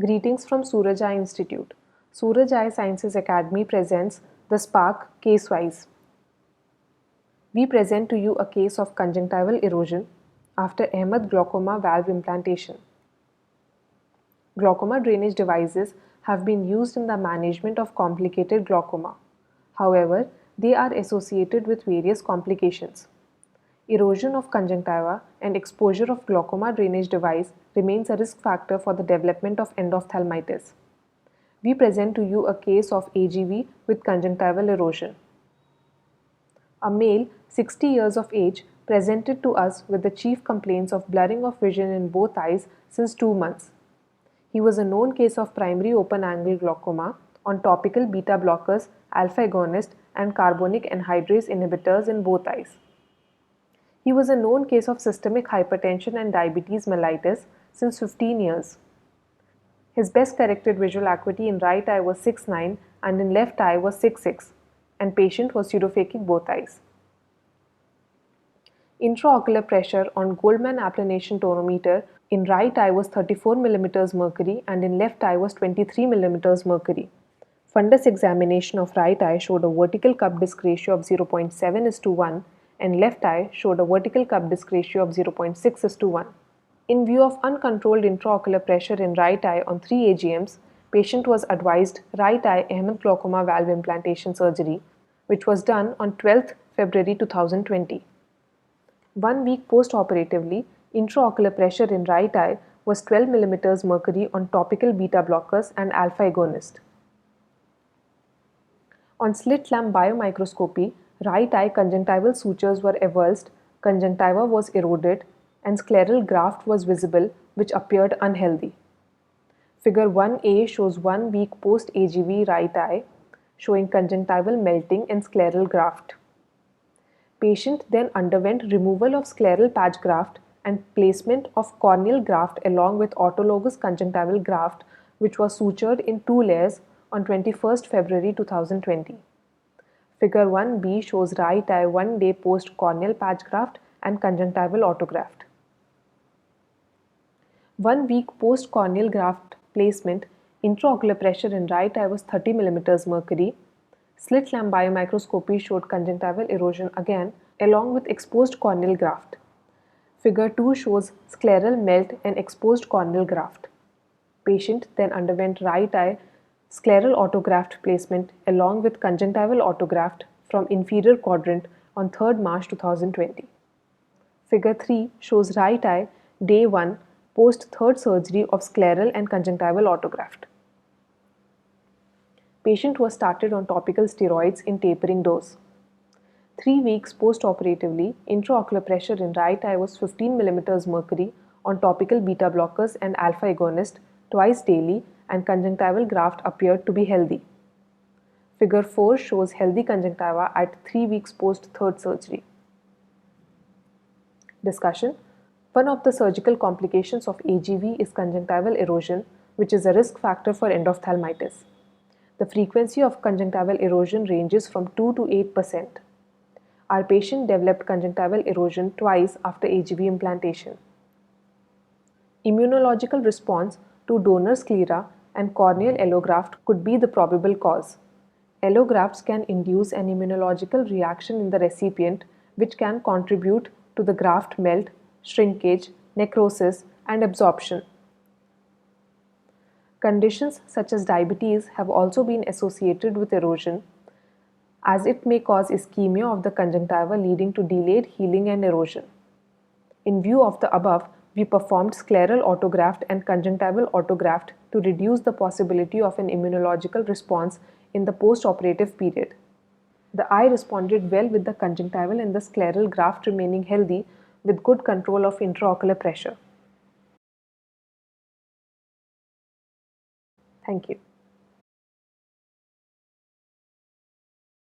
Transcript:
Greetings from Suraj Eye Institute. Suraj Eye Sciences Academy presents The Spark Case-Wise. We present to you a case of conjunctival erosion after Ahmed Glaucoma valve implantation. Glaucoma drainage devices have been used in the management of complicated glaucoma. However, they are associated with various complications. Erosion of conjunctiva and exposure of glaucoma drainage device remains a risk factor for the development of endophthalmitis. We present to you a case of AGV with conjunctival erosion. A male, 60 years of age, presented to us with the chief complaints of blurring of vision in both eyes since 2 months. He was a known case of primary open-angle glaucoma on topical beta blockers, alpha agonist, and carbonic anhydrase inhibitors in both eyes. He was a known case of systemic hypertension and diabetes mellitus since 15 years. His best corrected visual acuity in right eye was 6.9 and in left eye was 6.6, and patient was pseudophakic both eyes. Intraocular pressure on Goldmann applanation tonometer in right eye was 34 mm mercury and in left eye was 23 mm mercury. Fundus examination of right eye showed a vertical cup disc ratio of 0.7:1 and left eye showed a vertical cup disc ratio of 0.6:1. In view of uncontrolled intraocular pressure in right eye on 3 AGMs, patient was advised right eye Ahmed Glaucoma valve implantation surgery, which was done on 12th February 2020. 1 week post-operatively, intraocular pressure in right eye was 12 mm mercury on topical beta blockers and alpha agonist. On slit lamp biomicroscopy, right eye conjunctival sutures were avulsed, conjunctiva was eroded, and scleral graft was visible, which appeared unhealthy. Figure 1a shows 1 week post-AGV right eye, showing conjunctival melting and scleral graft. Patient then underwent removal of scleral patch graft and placement of corneal graft along with autologous conjunctival graft, which was sutured in 2 layers on 21st February 2020. Figure 1b shows right eye 1 day post corneal patch graft and conjunctival autograft. 1 week post corneal graft placement, intraocular pressure in right eye was 30 mm mercury. Slit lamp biomicroscopy showed conjunctival erosion again along with exposed corneal graft. Figure 2 shows scleral melt and exposed corneal graft. Patient then underwent right eye scleral autograft placement along with conjunctival autograft from inferior quadrant on 3rd March 2020. Figure 3 shows right eye day 1 post third surgery of scleral and conjunctival autograft. Patient was started on topical steroids in tapering dose. 3 weeks post-operatively, intraocular pressure in right eye was 15 mm mercury on topical beta blockers and alpha agonist twice daily, and conjunctival graft appeared to be healthy. Figure 4 shows healthy conjunctiva at 3 weeks post third surgery. Discussion. One of the surgical complications of AGV is conjunctival erosion, which is a risk factor for endophthalmitis. The frequency of conjunctival erosion ranges from 2 to 8%. Our patient developed conjunctival erosion twice after AGV implantation. Immunological response to donor sclera and corneal allograft could be the probable cause. Allografts can induce an immunological reaction in the recipient, which can contribute to the graft melt, shrinkage, necrosis, and absorption. Conditions such as diabetes have also been associated with erosion, as it may cause ischemia of the conjunctiva leading to delayed healing and erosion. In view of the above, we performed scleral autograft and conjunctival autograft to reduce the possibility of an immunological response in the post-operative period. The eye responded well with the conjunctival and the scleral graft remaining healthy with good control of intraocular pressure. Thank you.